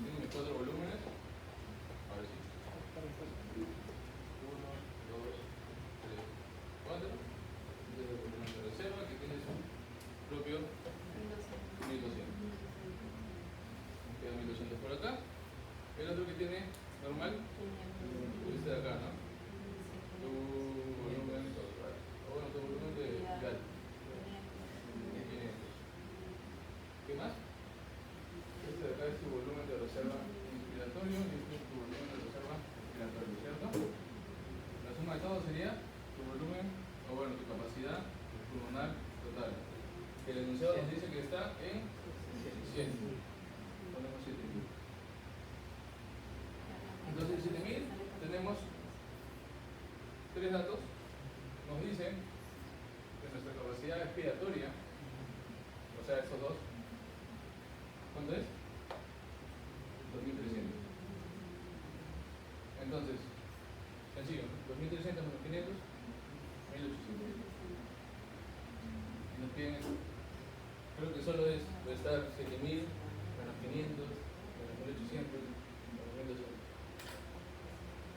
Tengo mis 4 volúmenes. Ahora sí. 1, 2, 3, 4. Este es el volumen de reserva que tiene su propio 1200. Queda 1200 por acá. El otro que tiene normal, este de acá, ¿no? Tu volumen total. O bueno, tu volumen de gal. 500. ¿Qué más? Este de acá es tu volumen de reserva inspiratorio y este es tu volumen de reserva expiratorio, ¿cierto? La suma de todo sería tu volumen, o bueno, tu capacidad pulmonar total. El enunciado nos dice que está en 100. Ponemos 7000. Entonces, 7000 tenemos 3 datos. Nos dicen que nuestra capacidad expiratoria, o sea, estos dos, ¿cuánto es? 2300. Entonces, sencillo, 2300 menos 500, 1800. Y nos piden eso. Creo que solo es restar 7000 menos 500 menos 1800 menos 1200.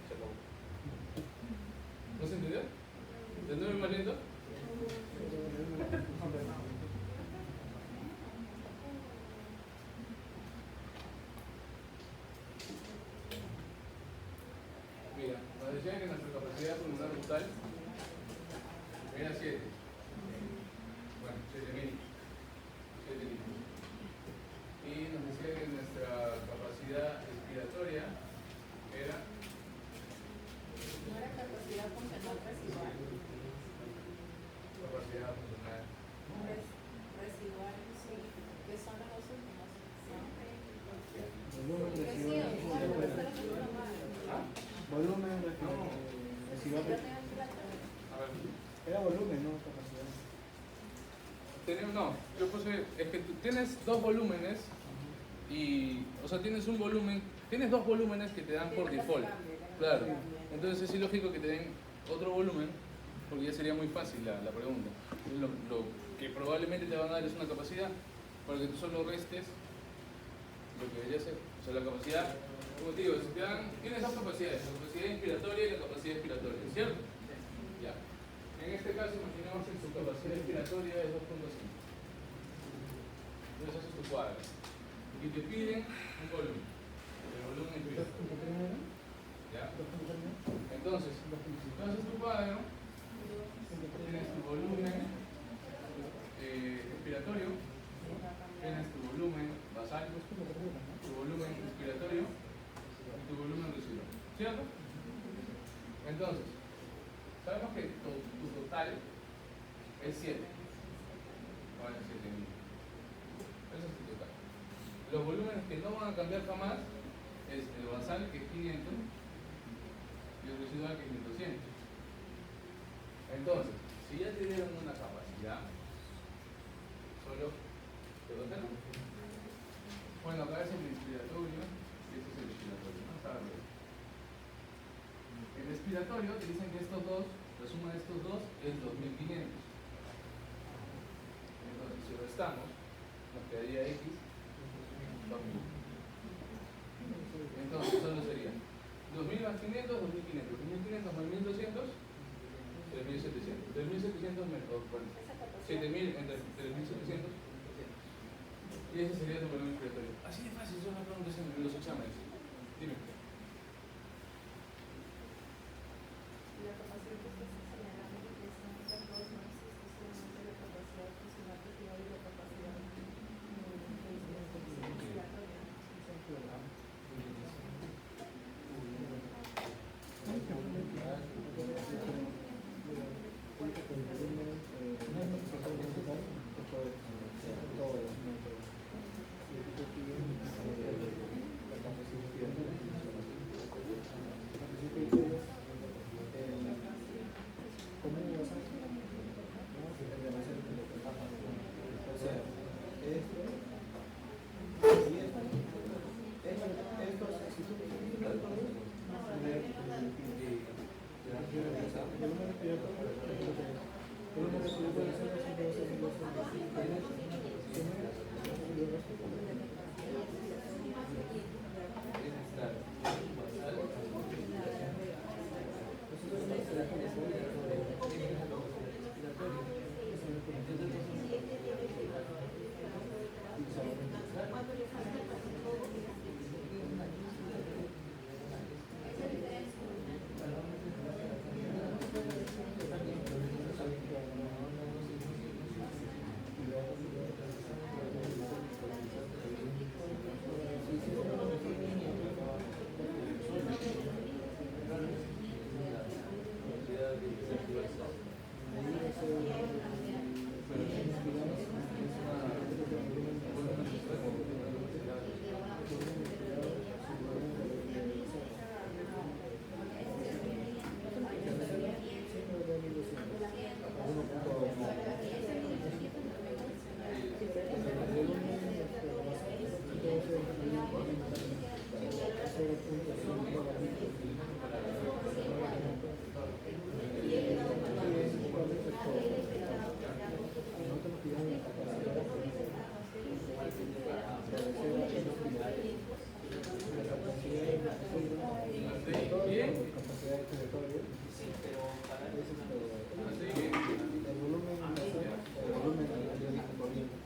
Se acabó. ¿No se entendió? ¿Entendió más lento? Mira, nos decían que nuestra capacidad pulmonar total era 7. Bueno, 7000. 7 litros. Y nos decía que nuestra capacidad expiratoria era. No era capacidad funcional residual. Capacidad funcional. Residual, sí. ¿Qué son los dos últimos? Volumen Sí, residual. bueno, pero eso es lo que uno más. Volumen Sí, yo residual. tengo expiratorio. A ver. Era volumen, no capacidad. No, yo puse, es que tú tienes dos volúmenes y, o sea, tienes un volumen, tienes dos volúmenes que te dan por default. Claro, entonces es ilógico que te den otro volumen porque ya sería muy fácil la pregunta. Lo que probablemente te van a dar es una capacidad para que tú solo restes lo que debería ser. O sea, la capacidad, como te digo, si te dan, tienes dos capacidades, la capacidad inspiratoria y la capacidad expiratoria, ¿cierto? Ya. En este caso, imaginemos que su capacidad expiratoria es 2.5. Entonces haces tu cuadro. Y te piden un volumen. El volumen expiratorio. ¿Ya? Entonces, tú haces tu cuadro, tienes tu volumen expiratorio, tienes tu volumen basal, tu volumen expiratorio y tu volumen residual. ¿Cierto? Entonces, sabemos que tu total es 7. Bueno, 7000. Ese es tu total. Los volúmenes que no van a cambiar jamás es el basal, que es 500, y el residual, que es 1200. Entonces, si ya te dieron una capacidad, solo te lo tengo. Bueno, acá es el inspiratorio y este es el expiratorio, ¿no? Está bien. El expiratorio te dicen que estos dos, la suma de estos dos es 2500. Entonces, si restamos, nos quedaría X 2000. Entonces, solo sería 2000 más 500, 2500. 2500 más 1200, 3700. 3700 menos, bueno, 7000 entre 3700. Y ese sería tu volumen expiratorio. Así de fácil, son las preguntas en los exámenes. Dime. La capacidad que usted está señalando, que son estas dos, no existe solamente la capacidad funcional residual y la capacidad respiratoria.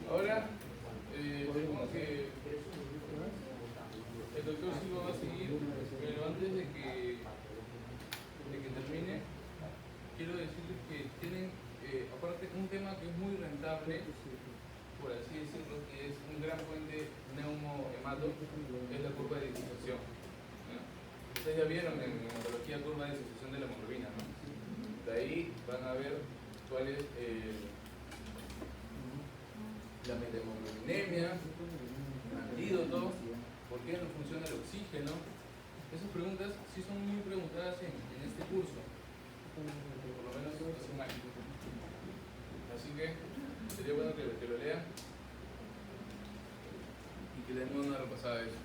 Ahora, como que el doctor Silva va a seguir, pero antes de que termine, quiero decirles que tienen, aparte, un tema que es muy rentable, por así decirlo, que es un gran fuente neumohemato, es la curva de disociación. ¿No? Ustedes ya vieron en hematología curva de disociación de la hemoglobina, ¿no? De ahí van a ver cuál es la metamoglobinemia, antídoto, por qué no funciona el oxígeno. Esas preguntas sí son muy preguntadas en este curso, por lo menos hace un año. Así que sería bueno que lo lean y que le den una repasada a eso.